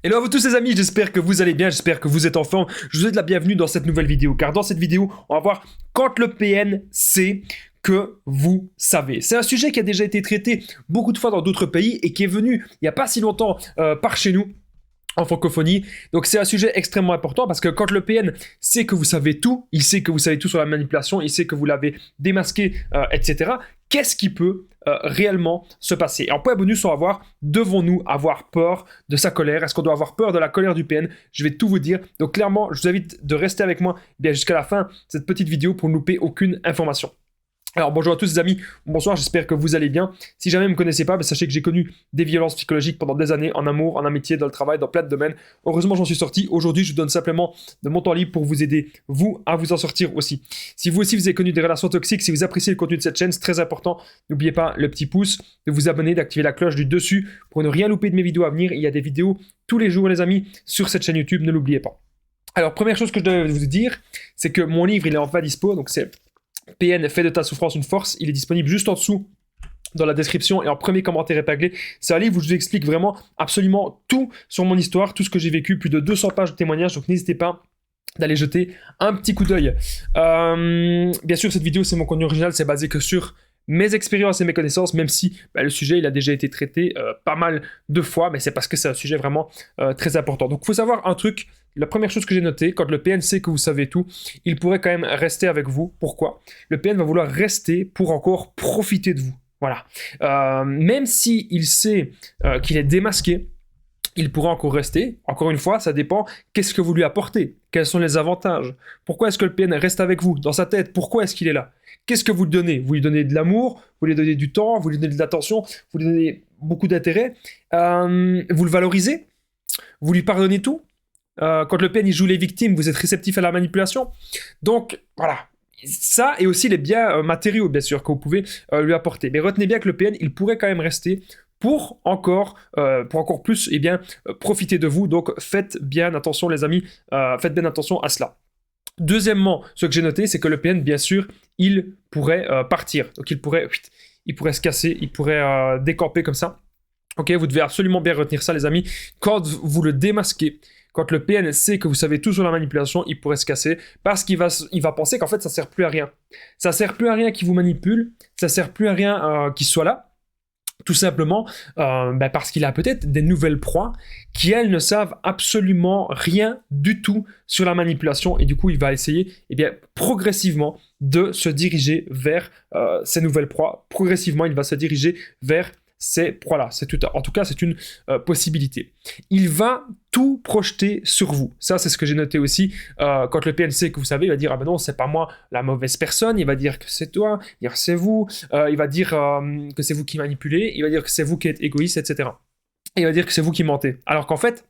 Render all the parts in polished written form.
Hello à vous tous les amis, j'espère que vous allez bien, j'espère que vous êtes en forme. Je vous souhaite la bienvenue dans cette nouvelle vidéo, car dans cette vidéo, on va voir quand le PN sait que vous savez. C'est un sujet qui a déjà été traité beaucoup de fois dans d'autres pays et qui est venu il n'y a pas si longtemps par chez nous, en francophonie. Donc c'est un sujet extrêmement important parce que quand le PN sait que vous savez tout, il sait que vous savez tout sur la manipulation, il sait que vous l'avez démasqué, etc. Qu'est-ce qui peut réellement se passer? Et en point bonus, on va voir, devons-nous avoir peur de sa colère? Est-ce qu'on doit avoir peur de la colère du PN? Je vais tout vous dire. Donc clairement, je vous invite de rester avec moi bien jusqu'à la fin de cette petite vidéo pour ne louper aucune information. Alors bonjour à tous les amis, bonsoir, j'espère que vous allez bien. Si jamais vous ne me connaissez pas, sachez que j'ai connu des violences psychologiques pendant des années, en amour, en amitié, dans le travail, dans plein de domaines. Heureusement j'en suis sorti. Aujourd'hui je vous donne simplement de mon temps libre pour vous aider, vous, à vous en sortir aussi. Si vous aussi vous avez connu des relations toxiques, si vous appréciez le contenu de cette chaîne, c'est très important. N'oubliez pas le petit pouce, de vous abonner, d'activer la cloche du dessus pour ne rien louper de mes vidéos à venir. Il y a des vidéos tous les jours les amis sur cette chaîne YouTube, ne l'oubliez pas. Alors première chose que je dois vous dire, c'est que mon livre il est enfin dispo, donc c'est PN, fais de ta souffrance une force. Il est disponible juste en dessous dans la description et en premier commentaire épinglé. C'est un livre où je vous explique vraiment absolument tout sur mon histoire, tout ce que j'ai vécu, plus de 200 pages de témoignages, donc n'hésitez pas d'aller jeter un petit coup d'œil. Bien sûr, cette vidéo, c'est mon contenu original, c'est basé que sur mes expériences et mes connaissances, même si le sujet il a déjà été traité pas mal de fois, mais c'est parce que c'est un sujet vraiment très important. Donc il faut savoir un truc, la première chose que j'ai notée, quand le PN sait que vous savez tout, il pourrait quand même rester avec vous. Pourquoi? Le PN va vouloir rester pour encore profiter de vous. Voilà. Même s'il sait qu'il est démasqué, il pourra encore rester. Encore une fois, ça dépend qu'est-ce que vous lui apportez, quels sont les avantages. Pourquoi est-ce que le PN reste avec vous dans sa tête? Pourquoi est-ce qu'il est là? Qu'est-ce que vous lui donnez? Vous lui donnez de l'amour, vous lui donnez du temps, vous lui donnez de l'attention, vous lui donnez beaucoup d'intérêt, vous le valorisez, vous lui pardonnez tout. Quand le PN il joue les victimes, vous êtes réceptif à la manipulation. Donc voilà, ça et aussi les biens matériaux bien sûr que vous pouvez lui apporter. Mais retenez bien que le PN il pourrait quand même rester pour encore plus profiter de vous. Donc faites bien attention les amis, faites bien attention à cela. Deuxièmement, ce que j'ai noté, c'est que le PN, bien sûr, il pourrait partir. Donc il pourrait se casser, il pourrait décamper comme ça. Ok, vous devez absolument bien retenir ça les amis. Quand vous le démasquez, quand le PN sait que vous savez tout sur la manipulation, il pourrait se casser parce qu'il va penser qu'en fait ça sert plus à rien. Ça sert plus à rien qu'il vous manipule, ça sert plus à rien qu'il soit là. Tout simplement parce qu'il a peut-être des nouvelles proies qui, elles, ne savent absolument rien du tout sur la manipulation et du coup, il va essayer progressivement de se diriger vers ces nouvelles proies. Progressivement, il va se diriger vers ces proies-là. En tout cas, c'est une possibilité. Il va tout projeter sur vous. Ça, c'est ce que j'ai noté aussi. Quand le PNC, que vous savez, il va dire « Ah ben non, c'est pas moi la mauvaise personne. » Il va dire que c'est toi. Il va dire c'est vous. Il va dire que c'est vous qui manipulez. Il va dire que c'est vous qui êtes égoïste, etc. Et il va dire que c'est vous qui mentez. Alors qu'en fait,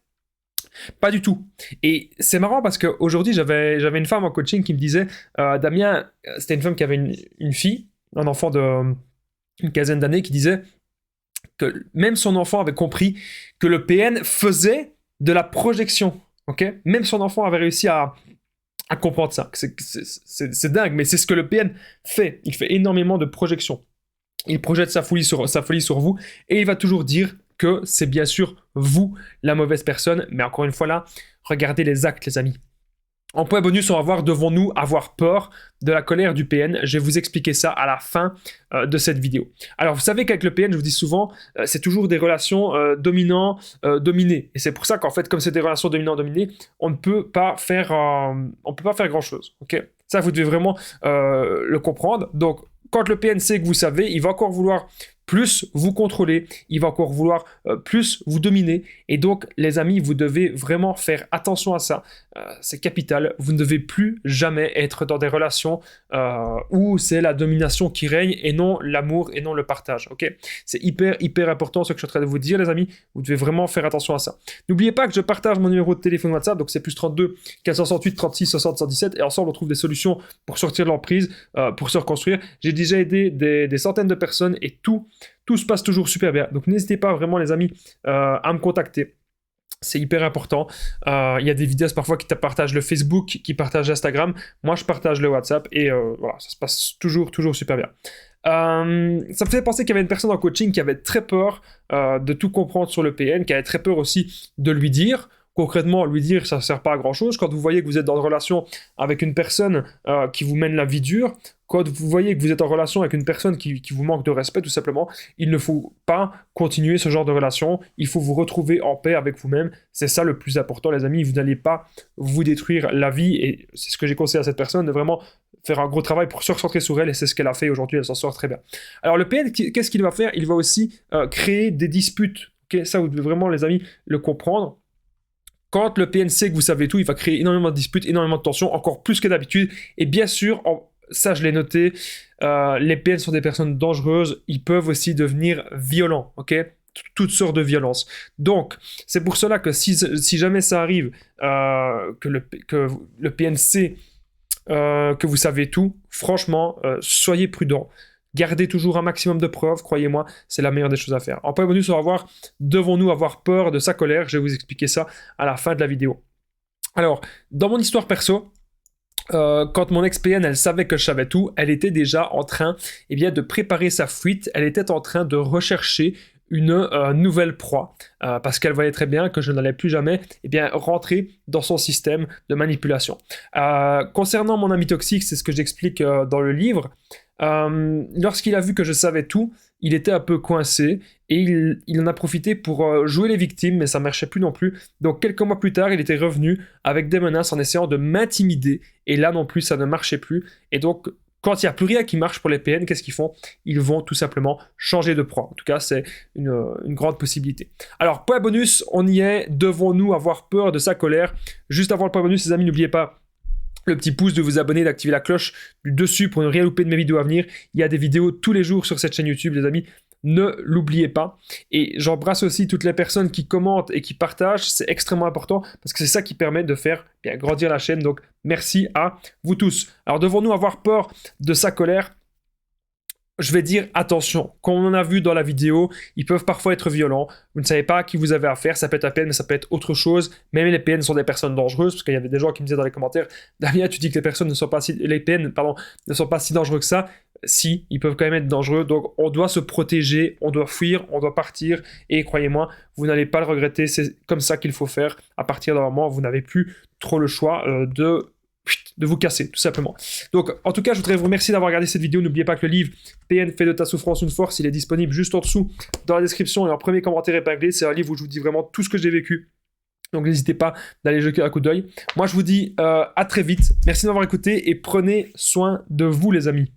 pas du tout. Et c'est marrant parce qu'aujourd'hui, j'avais une femme en coaching qui me disait Damien, c'était une femme qui avait une fille, un enfant d'une quinzaine d'années, qui disait que même son enfant avait compris que le PN faisait de la projection. Ok, même son enfant avait réussi à comprendre ça. C'est dingue, mais c'est ce que le PN fait. Il fait énormément de projection. Il projette sa folie sur vous et il va toujours dire que c'est bien sûr vous la mauvaise personne. Mais encore une fois là, regardez les actes les amis. En point bonus, on va voir, devons-nous avoir peur de la colère du PN? Je vais vous expliquer ça à la fin de cette vidéo. Alors, vous savez qu'avec le PN, je vous dis souvent, c'est toujours des relations dominant-dominé. Et c'est pour ça qu'en fait, comme c'est des relations dominant-dominé, on ne peut pas faire grand-chose. Okay, ça, vous devez vraiment le comprendre. Donc, quand le PN sait que vous savez, il va encore vouloir plus vous contrôler, il va encore vouloir plus vous dominer. Et donc, les amis, vous devez vraiment faire attention à ça. C'est capital. Vous ne devez plus jamais être dans des relations où c'est la domination qui règne et non l'amour et non le partage. Okay, c'est hyper important ce que je suis en train de vous dire, les amis. Vous devez vraiment faire attention à ça. N'oubliez pas que je partage mon numéro de téléphone WhatsApp, donc c'est plus 32 468 36 60 117. Et ensemble, on trouve des solutions pour sortir de l'emprise, pour se reconstruire. J'ai déjà aidé des centaines de personnes et tout se passe toujours super bien. Donc n'hésitez pas vraiment les amis à me contacter. C'est hyper important. Il y a des vidéos parfois qui partagent le Facebook, qui partagent Instagram. Moi, je partage le WhatsApp et voilà, ça se passe toujours super bien. Ça me fait penser qu'il y avait une personne en coaching qui avait très peur de tout comprendre sur le PN, qui avait très peur aussi de lui dire. Concrètement, lui dire, ça ne sert pas à grand-chose. Quand vous voyez que vous êtes dans une relation avec une personne qui vous mène la vie dure, quand vous voyez que vous êtes en relation avec une personne qui vous manque de respect, tout simplement, il ne faut pas continuer ce genre de relation. Il faut vous retrouver en paix avec vous-même. C'est ça le plus important, les amis. Vous n'allez pas vous détruire la vie. Et c'est ce que j'ai conseillé à cette personne, de vraiment faire un gros travail pour se recentrer sur elle. Et c'est ce qu'elle a fait aujourd'hui. Elle s'en sort très bien. Alors, le PN, qu'est-ce qu'il va faire? Il va aussi créer des disputes. Okay, ça, vous devez vraiment, les amis, le comprendre. Quand le PN sait que vous savez tout, il va créer énormément de disputes, énormément de tensions, encore plus que d'habitude. Et bien sûr, ça je l'ai noté, les PN sont des personnes dangereuses, ils peuvent aussi devenir violents, ok? Toutes sortes de violences. Donc, c'est pour cela que si jamais ça arrive, que le PN sait que vous savez tout, franchement, soyez prudents. Gardez toujours un maximum de preuves, croyez-moi, c'est la meilleure des choses à faire. En point bonus, on va voir, devons-nous avoir peur de sa colère? Je vais vous expliquer ça à la fin de la vidéo. Alors, dans mon histoire perso, quand mon ex-PN, elle savait que je savais tout, elle était déjà en train de préparer sa fuite, elle était en train de rechercher une nouvelle proie, parce qu'elle voyait très bien que je n'allais plus jamais rentrer dans son système de manipulation. Concernant mon ami toxique, c'est ce que j'explique dans le livre, lorsqu'il a vu que je savais tout, il était un peu coincé et il en a profité pour jouer les victimes, mais ça ne marchait plus non plus. Donc quelques mois plus tard, il était revenu avec des menaces en essayant de m'intimider, et là non plus, ça ne marchait plus. Et donc, quand il n'y a plus rien qui marche pour les PN, qu'est-ce qu'ils font? Ils vont tout simplement changer de proie. En tout cas, c'est une grande possibilité. Alors, point bonus, on y est. Devons-nous avoir peur de sa colère? Juste avant le point bonus, les amis, n'oubliez pas le petit pouce, de vous abonner, d'activer la cloche du dessus pour ne rien louper de mes vidéos à venir. Il y a des vidéos tous les jours sur cette chaîne YouTube, les amis. Ne l'oubliez pas. Et j'embrasse aussi toutes les personnes qui commentent et qui partagent. C'est extrêmement important parce que c'est ça qui permet de faire grandir la chaîne. Donc, merci à vous tous. Alors, devons-nous avoir peur de sa colère? Je vais dire attention, comme on en a vu dans la vidéo, ils peuvent parfois être violents, vous ne savez pas à qui vous avez affaire, ça peut être un PN, mais ça peut être autre chose. Même les PN sont des personnes dangereuses, parce qu'il y avait des gens qui me disaient dans les commentaires, Damien, tu dis que les PN ne sont pas si dangereux que ça. Si, ils peuvent quand même être dangereux, donc on doit se protéger, on doit fuir, on doit partir, et croyez-moi, vous n'allez pas le regretter, c'est comme ça qu'il faut faire. À partir d'un moment, vous n'avez plus trop le choix de vous casser, tout simplement. Donc, en tout cas, je voudrais vous remercier d'avoir regardé cette vidéo. N'oubliez pas que le livre PN fait de ta souffrance une force, il est disponible juste en dessous dans la description et en premier commentaire épinglé. C'est un livre où je vous dis vraiment tout ce que j'ai vécu. Donc, n'hésitez pas d'aller jeter un coup d'œil. Moi, je vous dis à très vite. Merci de m'avoir écouté et prenez soin de vous, les amis.